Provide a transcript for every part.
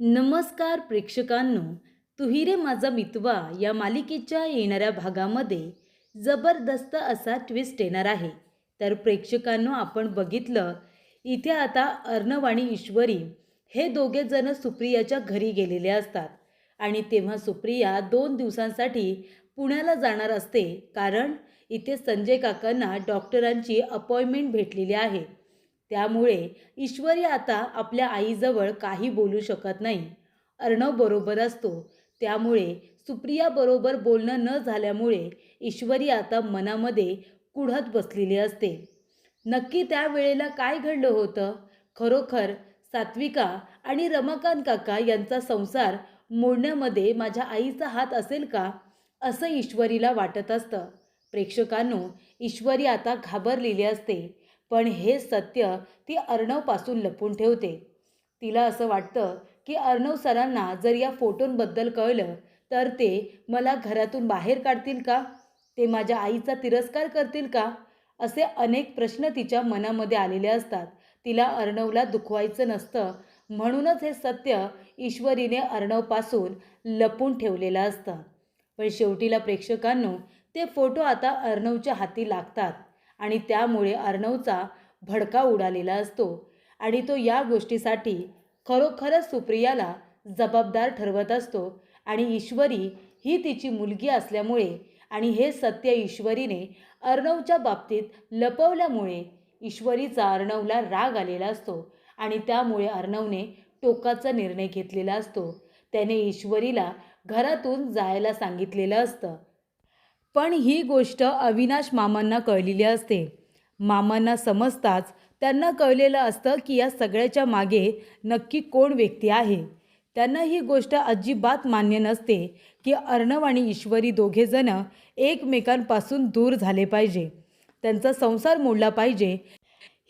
नमस्कार प्रेक्षकांनो, तुही रे माझा मितवा या मालिकेच्या येणाऱ्या भागामध्ये जबरदस्त असा ट्विस्ट येणार आहे. तर प्रेक्षकांनो, आपण बघितलं इथे आता अर्णव आणि ईश्वरी हे दोघे जण सुप्रियाच्या घरी गेलेले असतात आणि तेव्हा सुप्रिया 2 दिवसांसाठी पुण्याला जाणार असते, कारण इथे संजय काकांना डॉक्टरांची अपॉइंटमेंट भेटलेली आहे. त्यामुळे ईश्वरी आता आपल्या आईजवळ काही बोलू शकत नाही. अर्णव बरोबर असतो, त्यामुळे सुप्रिया बरोबर बोलणं न झाल्यामुळे ईश्वरी आता मनामध्ये कुढत बसलेली असते. नक्की त्या वेळेला काय घडलं होतं? खरोखर सात्विका आणि रमाकांत काका यांचा संसार मोडण्यामध्ये माझ्या आईचा हात असेल का, असं ईश्वरीला वाटत असतं. प्रेक्षकांनो, ईश्वरी आता घाबरलेली असते, पण हे सत्य ती अर्णवपासून लपवून ठेवते. तिला असं वाटतं की अर्णव सरांना जर या फोटोंबद्दल कळलं तर ते मला घरातून बाहेर काढतील का? ते माझ्या आईचा तिरस्कार करतील का? असे अनेक प्रश्न तिच्या मनामध्ये आलेले असतात. तिला अर्णवला दुखवायचं नसतं, म्हणूनच हे सत्य ईश्वरीने अर्णवपासून लपवून ठेवलेलं असतं. पण शेवटीला प्रेक्षकांनो, ते फोटो आता अर्णवच्या हाती लागतात आणि त्यामुळे अर्णवचा भडका उडालेला असतो आणि तो या गोष्टीसाठी खरोखरच सुप्रियाला जबाबदार ठरवत असतो. आणि ईश्वरी ही तिची मुलगी असल्यामुळे आणि हे सत्य ईश्वरीने अर्णवच्या बाबतीत लपवल्यामुळे ईश्वरीचा अर्णवला राग आलेला असतो आणि त्यामुळे अर्णवने टोकाचा निर्णय घेतलेला असतो. त्याने ईश्वरीला घरातून जायला सांगितलेलं असतं. पण ही गोष्ट अविनाश मामांना कळलेली असते. मामांना समजताच त्यांना कळलेलं असतं की या सगळ्याच्या मागे नक्की कोण व्यक्ती आहे. त्यांना ही गोष्ट अजिबात मान्य नसते की अर्णव आणि ईश्वरी दोघेजण एकमेकांपासून दूर झाले पाहिजे, त्यांचा संसार मोडला पाहिजे.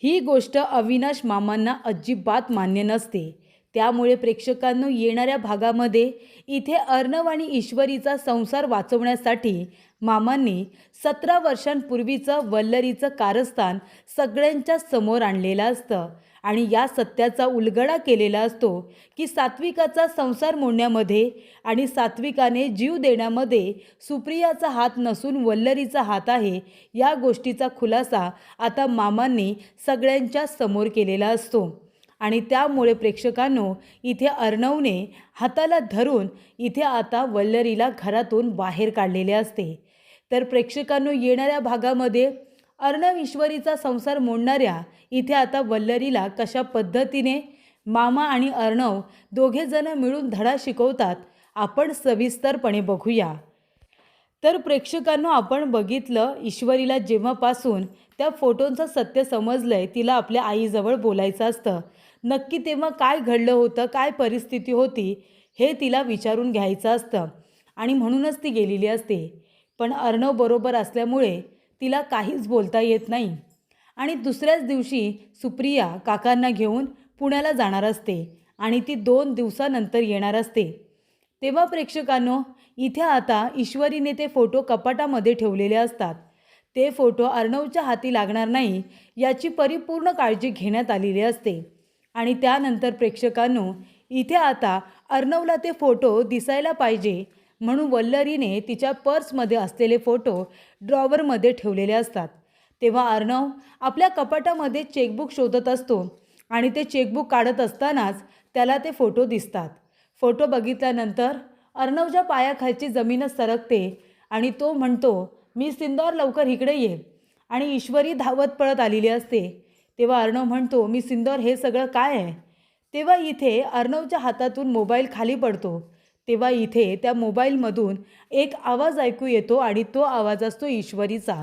ही गोष्ट अविनाश मामांना अजिबात मान्य नसते. त्यामुळे प्रेक्षकांनो, येणाऱ्या भागामध्ये इथे अर्णव आणि ईश्वरीचा संसार वाचवण्यासाठी मामांनी 17 वर्षांपूर्वीचं वल्लरीचं कारस्थान सगळ्यांच्या समोर आणलेलं असतं आणि या सत्याचा उलगडा केलेला असतो की सात्विकाचा संसार मोडण्यामध्ये आणि सात्विकाने जीव देण्यामध्ये सुप्रियाचा हात नसून वल्लरीचा हात आहे. या गोष्टीचा खुलासा आता मामांनी सगळ्यांच्या समोर केलेला असतो आणि त्यामुळे प्रेक्षकांनो, इथे अर्णवने हाताला धरून इथे आता वल्लरीला घरातून बाहेर काढलेले असते. तर प्रेक्षकांनो, येणाऱ्या भागामध्ये अर्णव ईश्वरीचा संसार मोडणाऱ्या इथे आता वल्लरीला कशा पद्धतीने मामा आणि अर्णव दोघेजण मिळून धडा शिकवतात, आपण सविस्तरपणे बघूया. तर प्रेक्षकांनो, आपण बघितलं ईश्वरीला जेव्हापासून त्या फोटोंचं सत्य समजलंय, तिला आपल्या आईजवळ बोलायचं असतं. नक्की तेव्हा काय घडलं होतं, काय परिस्थिती होती, हे तिला विचारून घ्यायचं असतं आणि म्हणूनच ती गेलेली असते. पण अर्णव बरोबर असल्यामुळे तिला काहीच बोलता येत नाही आणि दुसऱ्याच दिवशी सुप्रिया काकांना घेऊन पुण्याला जाणार असते आणि ती 2 दिवसानंतर येणार असते. तेव्हा प्रेक्षकांनो, इथे आता ईश्वरीने ते फोटो कपाटामध्ये ठेवलेले असतात. ते फोटो अर्णवच्या हाती लागणार नाही याची परिपूर्ण काळजी घेण्यात आलेली असते. आणि त्यानंतर प्रेक्षकांनो, इथे आता अर्णवला ते फोटो दिसायला पाहिजे म्हणून वल्लरीने तिच्या पर्समध्ये असलेले फोटो ड्रॉवरमध्ये ठेवलेले असतात. तेव्हा अर्णव आपल्या कपाटामध्ये चेकबुक शोधत असतो आणि ते चेकबुक काढत असतानाच त्याला ते फोटो दिसतात. फोटो बघितल्यानंतर अर्णवच्या पायाखालची जमीनच सरकते आणि तो म्हणतो, मी सिंदोर, लवकर इकडे ये. आणि ईश्वरी धावत पळत आलेली असते. तेव्हा अर्णव म्हणतो, मी सिंदोर, हे सगळं काय आहे? तेव्हा इथे अर्णवच्या हातातून मोबाईल खाली पडतो. तेव्हा इथे त्या मोबाईलमधून एक आवाज ऐकू येतो आणि तो आवाज असतो ईश्वरीचा.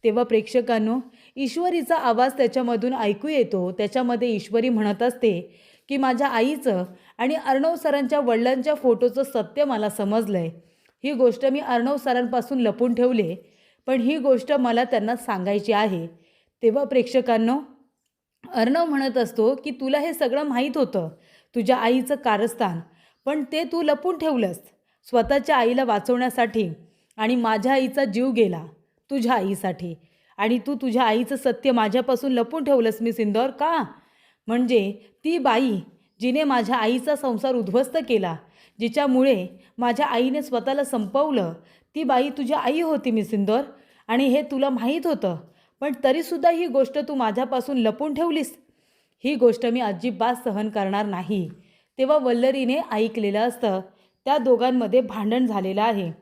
तेव्हा प्रेक्षकांनो, ईश्वरीचा आवाज त्याच्यामधून ऐकू येतो. त्याच्यामध्ये ईश्वरी म्हणत असते की माझ्या आईचं आणि अर्णव सरांच्या वडिलांच्या फोटोचं सत्य मला समजलं आहे. ही गोष्ट मी अर्णव सरांपासून लपून ठेवले, पण ही गोष्ट मला त्यांना सांगायची आहे. तेव्हा प्रेक्षकांनो, अर्णव म्हणत असतो की तुला हे सगळं माहीत होतं, तुझ्या आईचं कारस्थान, पण ते तू लपून ठेवलंस स्वतःच्या आईला वाचवण्यासाठी आणि माझ्या आईचा जीव गेला तुझ्या आईसाठी आणि तू तुझ्या आईचं सत्य माझ्यापासून लपून ठेवलंस मी सिंदोर, का? म्हणजे ती बाई जिने माझ्या आईचा संसार उद्ध्वस्त केला, जिच्यामुळे माझ्या आईने स्वतःला संपवलं, ती बाई तुझी आई होती मिसिंदर. आणि हे तुला माहीत होतं, पण तरीसुद्धा ही गोष्ट तू माझ्यापासून लपून ठेवलीस. ही गोष्ट मी अजिबात सहन करणार नाही. तेव्हा वल्लरीने ऐकलेलं असतं. त्या दोघांमध्ये भांडण झालेलं आहे.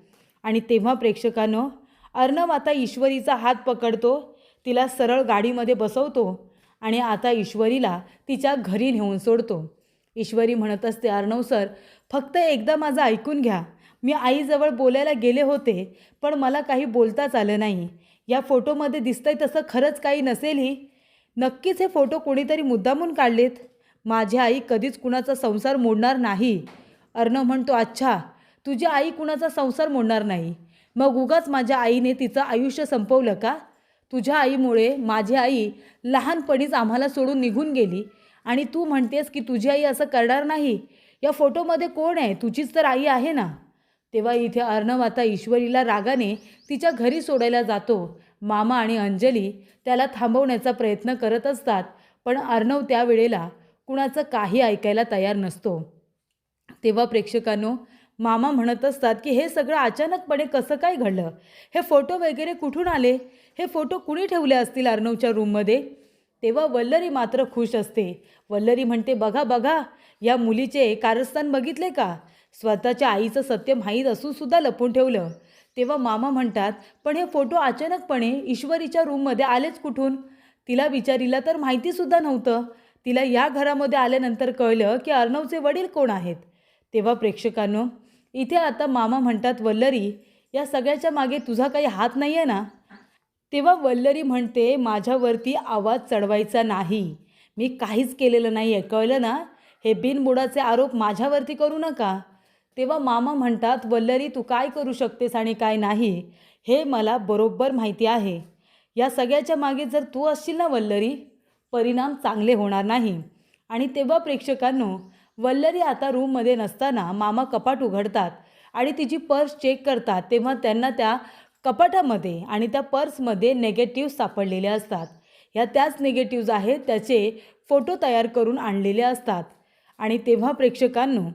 आणि तेव्हा प्रेक्षकांनो, अर्णव आता ईश्वरीचा हात पकडतो, तिला सरळ गाडीमध्ये बसवतो आणि आता ईश्वरीला तिच्या घरी नेऊन सोडतो. ईश्वरी म्हणत असते, अर्णव सर, फक्त एकदा माझं ऐकून घ्या. मी आईजवळ बोलायला गेले होते, पण मला काही बोलताच आलं नाही. या फोटोमध्ये दिसतंय तसं खरंच काही नसेलही. नक्कीच हे फोटो कोणीतरी मुद्दामून काढलेत. माझी आई कधीच कुणाचा संसार मोडणार नाही. अर्णव म्हणतो, अच्छा, तुझी आई कुणाचा संसार मोडणार नाही. मग उगाच माझ्या आईने तिचं आयुष्य संपवलं का? तुझ्या आईमुळे माझी आई लहानपणीच आम्हाला सोडून निघून गेली आणि तू म्हणतेस की तुझी आई असं करणार नाही. या फोटोमध्ये कोण आहे? तुझीच तर आई आहे ना. तेव्हा इथे अर्णव आता ईश्वरीला रागाने तिच्या घरी सोडायला जातो. मामा आणि अंजली त्याला थांबवण्याचा प्रयत्न करत असतात, पण अर्णव त्यावेळेला कुणाचं काही ऐकायला तयार नसतो. तेव्हा प्रेक्षकांनो, मामा म्हणत असतात की हे सगळं अचानकपणे कसं काय घडलं? हे फोटो वगैरे कुठून आले? हे फोटो कुणी ठेवले असतील अर्णवच्या रूममध्ये? तेव्हा वल्लरी मात्र खुश असते. वल्लरी म्हणते, बघा बघा, या मुलीचे कारस्थान बघितले का? स्वतःच्या आईचं सत्य माहीत असूनसुद्धा लपून ठेवलं. तेव्हा मामा म्हणतात, पण हे फोटो अचानकपणे ईश्वरीच्या रूममध्ये आलेच कुठून? तिला विचारीला तर माहितीसुद्धा नव्हतं. तिला या घरामध्ये आल्यानंतर कळलं की अर्णवचे वडील कोण आहेत. तेव्हा प्रेक्षकांनो, इथे आता मामा म्हणतात, वल्लरी, या सगळ्याच्या मागे तुझा काही हात नाही आहे ना? तेव्हा वल्लरी म्हणते, माझ्यावरती आवाज चढवायचा नाही. मी काहीच केलेलं नाही आहे, कळलं ना? हे बिनबुडाचे आरोप माझ्यावरती करू नका. तेव्हा मामा म्हणतात, वल्लरी, तू काय करू शकतेस आणि काय नाही हे मला बरोबर माहिती आहे. या सगळ्याच्या मागे जर तू असशील ना वल्लरी, परिणाम चांगले होणार नाही. आणि तेव्हा प्रेक्षकांनो, वल्लरी आता रूममध्ये नसताना मामा कपाट उघडतात आणि तिची पर्स चेक करतात. तेव्हा त्यांना त्या कपाटामध्ये आणि त्या पर्समध्ये नेगेटिव्ह सापडलेले असतात. ह्या त्याच निगेटिव्ज आहेत, त्याचे फोटो तयार करून आणलेले असतात. आणि तेव्हा प्रेक्षकांनो,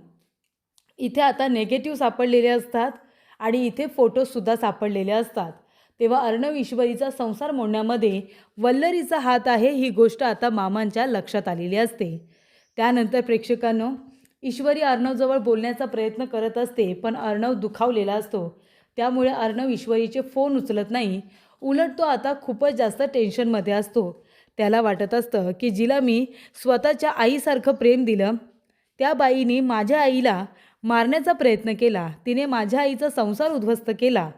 इथे आता नेगेटिव्ह सापडलेले असतात आणि इथे फोटोसुद्धा सापडलेले असतात. तेव्हा अर्णव ईश्वरीचा संसार मोडण्यामध्ये वल्लरीचा हात आहे, ही गोष्ट आता मामांच्या लक्षात आलेली असते. त्यानंतर प्रेक्षकांनो, ईश्वरी अर्णवजवळ बोलण्याचा प्रयत्न करत असते, पण अर्णव दुखावलेला असतो. त्यामुळे अर्णव ईश्वरीचे फोन उचलत नाही. उलट तो आता खूपच जास्त टेन्शनमध्ये असतो. त्याला वाटत असतं की जिला मी स्वतःच्या आईसारखं प्रेम दिलं, त्या बाईने माझ्या आईला मारण्याचा प्रयत्न केला. तिने माझ्या आईचा संसार उद्ध्वस्त केला.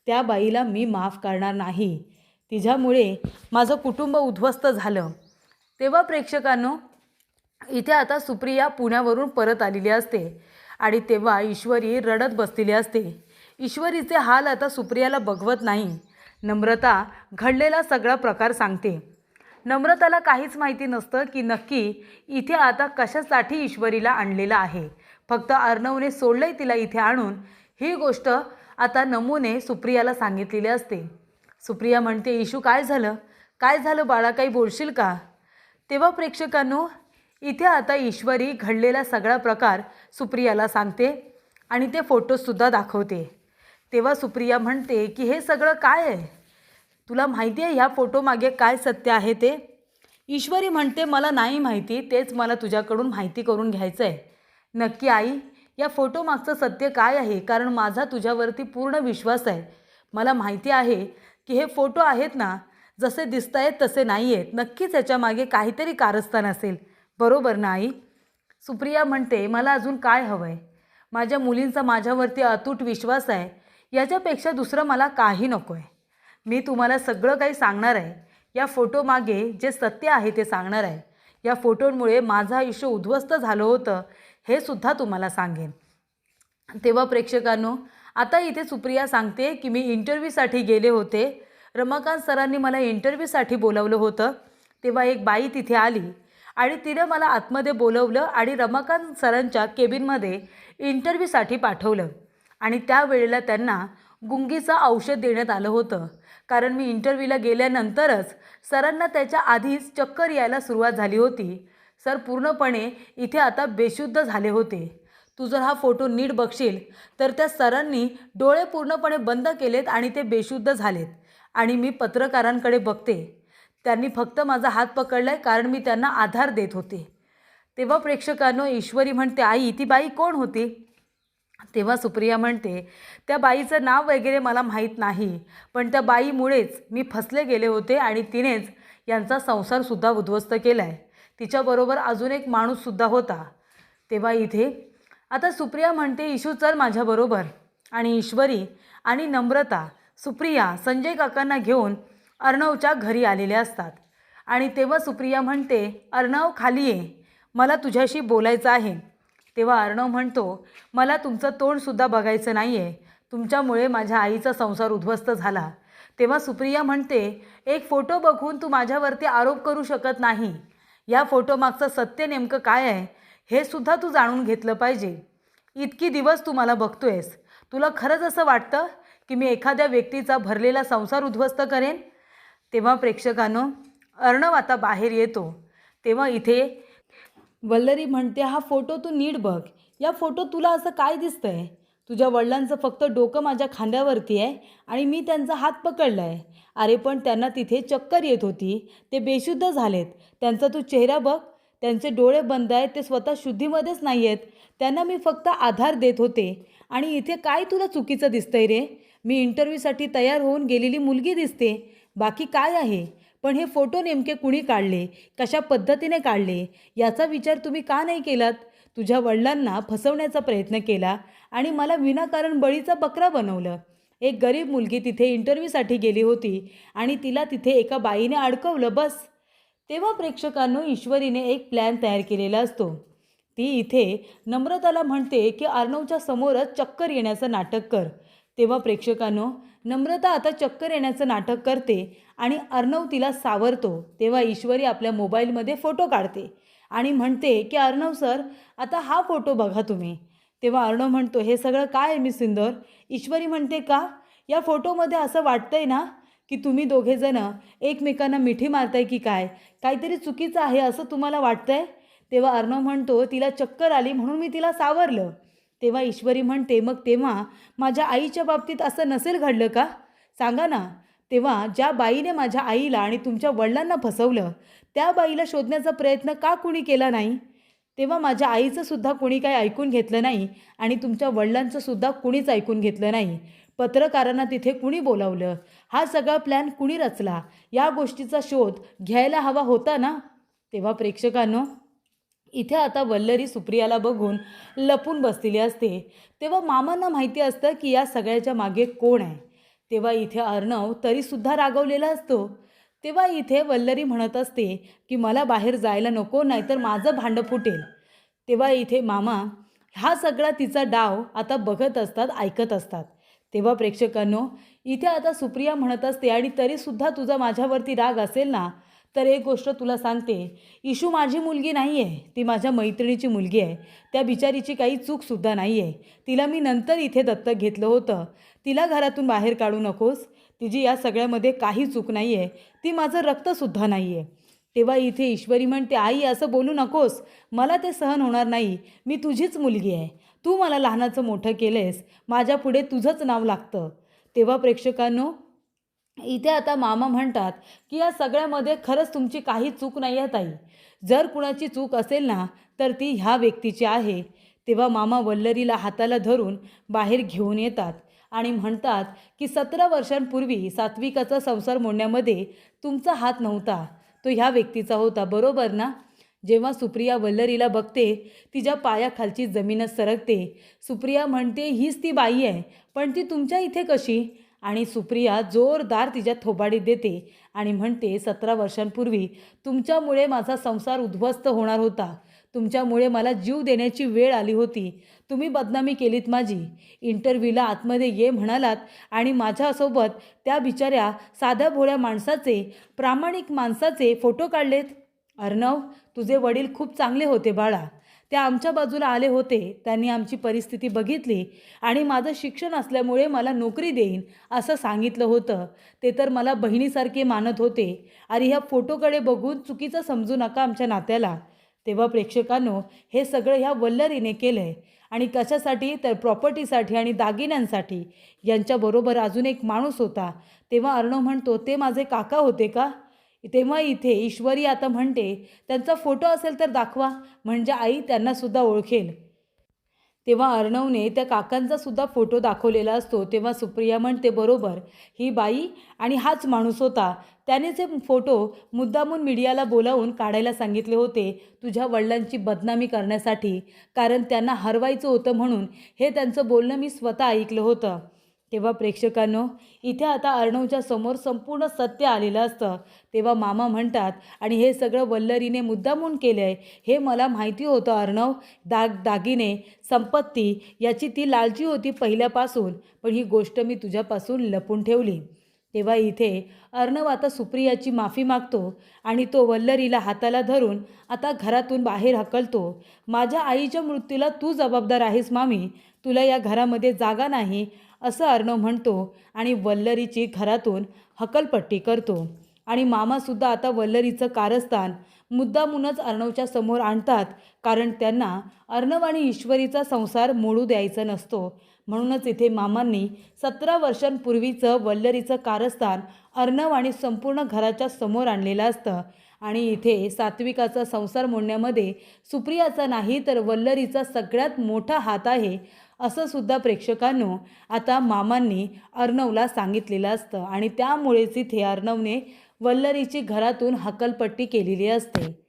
त्या बाईला मी माफ करणार नाही. तिच्यामुळे माझं कुटुंब उद्ध्वस्त झालं. तेव्हा प्रेक्षकांनो, इथे आता सुप्रिया पुण्यावरून परत आलेली असते आणि तेव्हा ईश्वरी रडत बसलेली असते. ईश्वरीचे हाल आता सुप्रियाला बघवत नाही. नम्रता घडलेला सगळा प्रकार सांगते. नम्रताला काहीच माहिती नसतं की नक्की इथे आता कशासाठी ईश्वरीला आणलेलं आहे. फक्त अर्णवने सोडलंय तिला इथे आणून, ही गोष्ट आता नमूने सुप्रियाला सांगितलेली असते. सुप्रिया म्हणते, इशू काय झालं? काय झालं बाळा, काही बोलशील का? तेव्हा प्रेक्षकांनो, इथे आता ईश्वरी घडलेला सगळा प्रकार सुप्रियाला सांगते आणि ते फोटोसुद्धा दाखवते. तेव्हा सुप्रिया म्हणते की हे सगळं काय आहे? तुला माहिती आहे ह्या फोटोमागे काय सत्य आहे ते? ईश्वरी म्हणते, मला नाही माहिती, तेच मला तुझ्याकडून माहिती करून घ्यायचं आहे. नक्की आई, या फोटोमागचं सत्य काय आहे? कारण माझा तुझ्यावरती पूर्ण विश्वास आहे. मला माहिती आहे की हे फोटो आहेत ना, जसे दिसत आहेत तसे नाही आहेत. नक्कीच याच्यामागे काहीतरी कारस्थान असेल, बरोबर ना आई? सुप्रिया म्हणते, मला अजून काय हवं आहे? माझ्या मुलींचा माझ्यावरती अतूट विश्वास आहे. याच्यापेक्षा दुसरं मला काही नको आहे. मी तुम्हाला सगळं काही सांगणार आहे. या फोटोमागे जे सत्य आहे ते सांगणार आहे. या फोटोंमुळे माझं आयुष्य उद्ध्वस्त झालं होतं हे सुद्धा तुम्हाला सांगेन. तेव्हा प्रेक्षकांनो, आता इथे सुप्रिया सांगते की मी इंटरव्ह्यूसाठी गेले होते. रमाकांत सरांनी मला इंटरव्ह्यूसाठी बोलावलं होतं. तेव्हा एक बाई तिथे आली आणि तिने मला आतमध्ये बोलवलं आणि रमाकांत सरांच्या केबिनमध्ये इंटरव्ह्यूसाठी पाठवलं. आणि त्यावेळेला त्यांना गुंगीचं औषध देण्यात आलं होतं. कारण मी इंटरव्ह्यूला गेल्यानंतरच सरांना त्याच्या आधीच चक्कर यायला सुरुवात झाली होती. सर पूर्णपणे इथे आता बेशुद्ध झाले होते. तू जर हा फोटो नीट बघशील तर त्या सरांनी डोळे पूर्णपणे बंद केलेत आणि ते बेशुद्ध झालेत. आणि मी पत्रकारांकडे बघते, त्यांनी फक्त माझा हात पकडला आहे कारण मी त्यांना आधार देत होते. तेव्हा प्रेक्षकांनो ईश्वरी म्हणते, आई ती बाई कोण होती? तेव्हा सुप्रिया म्हणते, त्या बाईचं नाव वगैरे मला माहीत नाही, पण त्या बाईमुळेच मी फसले गेले होते आणि तिनेच यांचा संसारसुद्धा उद्ध्वस्त केला आहे. तिच्याबरोबर अजून एक माणूससुद्धा होता. तेव्हा इथे आता सुप्रिया म्हणते, इशू चल माझ्याबरोबर. आणि ईश्वरी आणि नम्रता सुप्रिया संजय काकांना घेऊन अर्णवच्या घरी आलेले असतात. आणि तेव्हा सुप्रिया म्हणते, अर्णव खाली ये, मला तुझ्याशी बोलायचं आहे. तेव्हा अर्णव म्हणतो, मला तुमचं तोंडसुद्धा बघायचं नाही आहे, तुमच्यामुळे माझ्या आईचा संसार उद्ध्वस्त झाला. तेव्हा सुप्रिया म्हणते, एक फोटो बघून तू माझ्यावरती आरोप करू शकत नाही. या फोटोमागचं सत्य नेमकं काय आहे हे सुद्धा तू जाणून घेतलं पाहिजे. इतकी दिवस तू मला बघतोयस, तुला खरंच असं वाटतं की मी एखाद्या व्यक्तीचा भरलेला संसार उद्ध्वस्त करेन? तेव्हा प्रेक्षकांनो अर्णव आता बाहेर येतो. तेव्हा इथे वल्लरी म्हणते, हा फोटो तू नीट बघ. या फोटो तुला असं काय दिसतंय? तुझ्या वडिलांचं फक्त डोकं माझ्या खांद्यावरती आहे आणि मी त्यांचा हात पकडला आहे. अरे पण त्यांना तिथे चक्कर येत होती, ते बेशुद्ध झालेत. त्यांचा तू चेहरा बघ, त्यांचे डोळे बंद आहेत, ते स्वतः शुद्धीमध्येच नाही आहेत. त्यांना मी फक्त आधार देत होते. आणि इथे काय तुला चुकीचं दिसतंय रे? मी इंटरव्ह्यूसाठी तयार होऊन गेलेली मुलगी दिसते, बाकी काय आहे? पण हे फोटो नेमके कुणी काढले, कशा पद्धतीने काढले याचा विचार तुम्ही का नाही केलात? तुझ्या वडिलांना फसवण्याचा प्रयत्न केला आणि मला विनाकारण बळीचा बकरा बनवलं. एक गरीब मुलगी तिथे इंटरव्ह्यूसाठी गेली होती आणि तिला तिथे एका बाईने अडकवलं, बस. तेव्हा प्रेक्षकांनो ईश्वरीने एक प्लॅन तयार केलेला असतो. ती इथे नम्रताला म्हणते की अर्णवच्या समोरच चक्कर येण्याचं नाटक कर. तेव्हा प्रेक्षकांनो नम्रता आता चक्कर येण्याचं नाटक करते आणि अर्णव तिला सावरतो. तेव्हा ईश्वरी आपल्या मोबाईलमध्ये फोटो काढते आणि म्हणते की अर्णव सर, आता हा फोटो बघा तुम्ही. तेव्हा अर्णव म्हणतो, हे सगळं काय आहे मिस इंदोर? ईश्वरी म्हणते, का या फोटोमध्ये असं वाटतंय ना की तुम्ही दोघेजणं एकमेकांना मिठी मारताय की काय, काहीतरी चुकीचं आहे असं तुम्हाला वाटतंय? तेव्हा अर्णव म्हणतो, तिला चक्कर आली म्हणून मी तिला सावरलं. तेव्हा ईश्वरी म्हणते, मग तेव्हा माझ्या आईच्या बाबतीत असं नसेल घडलं का? सांगा ना. तेव्हा ज्या बाईने माझ्या आईला आणि तुमच्या वडिलांना फसवलं त्या बाईला शोधण्याचा प्रयत्न का कुणी केला नाही? तेव्हा माझ्या आईचं सुद्धा कुणी काही ऐकून घेतलं नाही आणि तुमच्या वडिलांचं सुद्धा कुणीच ऐकून घेतलं नाही. पत्रकारांना तिथे कुणी बोलावलं? हा सगळा प्लॅन कुणी रचला? या गोष्टीचा शोध घ्यायला हवा होता ना. तेव्हा प्रेक्षकांनो इथे आता वल्लरी सुप्रियाला बघून लपून बसलेली असते. तेव्हा मामांना माहिती असतं की या सगळ्याच्या मागे कोण आहे. तेव्हा इथे अर्णव तरीसुद्धा रागवलेला असतो. तेव्हा इथे वल्लरी म्हणत असते की मला बाहेर जायला नको, नाहीतर माझं भांडं फुटेल. तेव्हा इथे मामा हा सगळा तिचा डाव आता बघत असतात, ऐकत असतात. तेव्हा प्रेक्षकांनो इथे आता सुप्रिया म्हणत असते, आणि तरीसुद्धा तुझा माझ्यावरती राग असेल ना, तर एक गोष्ट तुला सांगते, इशू माझी मुलगी नाही आहे, ती माझ्या मैत्रिणीची मुलगी आहे. त्या बिचारीची काही चूकसुद्धा नाही आहे. तिला मी नंतर इथे दत्तक घेतलं होतं. तिला घरातून बाहेर काढू नकोस. तिची या सगळ्यामध्ये काही चूक नाही आहे. ती माझं रक्तसुद्धा नाही आहे. तेव्हा इथे ईश्वरी म्हणते, आई असं बोलू नकोस, मला ते सहन होणार नाही. मी तुझीच मुलगी आहे. तू मला लहानाचं मोठं केलेस, माझ्यापुढे तुझंच नाव लागतं. तेव्हा प्रेक्षकांनो इथे आता मामा म्हणतात की या सगळ्यामध्ये खरंच तुमची काही चूक नाही आहे ताई. जर कुणाची चूक असेल ना तर ती ह्या व्यक्तीची आहे. तेव्हा मामा वल्लरीला हाताला धरून बाहेर घेऊन येतात आणि म्हणतात की 17 वर्षांपूर्वी सात्विकाचा संसार मोडण्यामध्ये तुमचा हात नव्हता, तो ह्या व्यक्तीचा होता, बरोबर ना. जेव्हा सुप्रिया वल्लरीला बघते तिच्या पायाखालची जमीनच सरकते. सुप्रिया म्हणते, हीच ती बाई आहे, पण ती तुमच्या इथे कशी? आणि सुप्रिया जोरदार तिच्या थोबाडीत देते आणि म्हणते, 17 वर्षांपूर्वी तुमच्यामुळे माझा संसार उद्ध्वस्त होणार होता. तुमच्यामुळे मला जीव देण्याची वेळ आली होती. तुम्ही बदनामी केलीत माझी. इंटरव्ह्यूला आतमध्ये ये म्हणालात आणि माझ्यासोबत त्या बिचाऱ्या साध्या भोळ्या माणसाचे, प्रामाणिक माणसाचे फोटो काढलेत. अर्णव, तुझे वडील खूप चांगले होते बाळा. त्या आमच्या बाजूला आले होते. त्यांनी आमची परिस्थिती बघितली आणि माझं शिक्षण असल्यामुळे मला नोकरी देईन असं सांगितलं होतं. ते तर मला बहिणीसारखे मानत होते. अरे ह्या फोटोकडे बघून चुकीचं समजू नका आमच्या नात्याला. तेव्हा प्रेक्षकांनो, हे सगळं ह्या वल्लरीने केलं आहे आणि कशासाठी तर प्रॉपर्टीसाठी आणि दागिन्यांसाठी. यांच्याबरोबर अजून एक माणूस होता. तेव्हा अर्णव म्हणतो, ते माझे काका होते का? तेव्हा इथे ईश्वरी आता म्हणते, त्यांचा फोटो असेल तर दाखवा, म्हणजे आई त्यांनासुद्धा ओळखेल. तेव्हा अर्णवने त्या काकांचा सुद्धा फोटो दाखवलेला असतो. तेव्हा सुप्रिया म्हणते, बरोबर, ही बाई आणि हाच माणूस होता. त्यानेच हे फोटो मुद्दामून मीडियाला बोलावून काढायला सांगितले होते, तुझ्या वडिलांची बदनामी करण्यासाठी. कारण त्यांना हरवायचं होतं म्हणून हे त्यांचं बोलणं मी स्वतः ऐकलं होतं. तेव्हा प्रेक्षकांनो, इथे आता अर्णवच्या समोर संपूर्ण सत्य आलेलं असतं. तेव्हा मामा म्हणतात, आणि हे सगळं वल्लरीने मुद्दामून केलं आहे, हे मला माहिती होतं अर्णव. दागिने, संपत्ती याची ती लालची होती पहिल्यापासून, पण ही गोष्ट मी तुझ्यापासून लपून ठेवली. तेव्हा इथे अर्णव आता सुप्रियाची माफी मागतो आणि तो वल्लरीला हाताला धरून आता घरातून बाहेर हकलतो. माझ्या आईच्या मृत्यूला तू जबाबदार आहेस मामी, तुला या घरामध्ये जागा नाही, असं अर्णव म्हणतो आणि वल्लरीची घरातून हकलपट्टी करतो. आणि मामासुद्धा आता वल्लरीचं कारस्थान मुद्दामूनच अर्णवच्या समोर आणतात, कारण त्यांना अर्णव आणि ईश्वरीचा संसार मोडू द्यायचा नसतो. म्हणूनच इथे मामांनी 17 वर्षांपूर्वीचं वल्लरीचं कारस्थान अर्णव आणि संपूर्ण घराच्या समोर आणलेलं असतं. आणि इथे सात्विकाचा संसार मोडण्यामध्ये सुप्रियाचा नाही तर वल्लरीचा सगळ्यात मोठा हात आहे, असं सुद्धा प्रेक्षकांनो आता मामांनी अर्णवला सांगितलेलं असतं. आणि त्यामुळेच इथे अर्णवने वल्लरीची घरातून हकलपट्टी केलेली असते.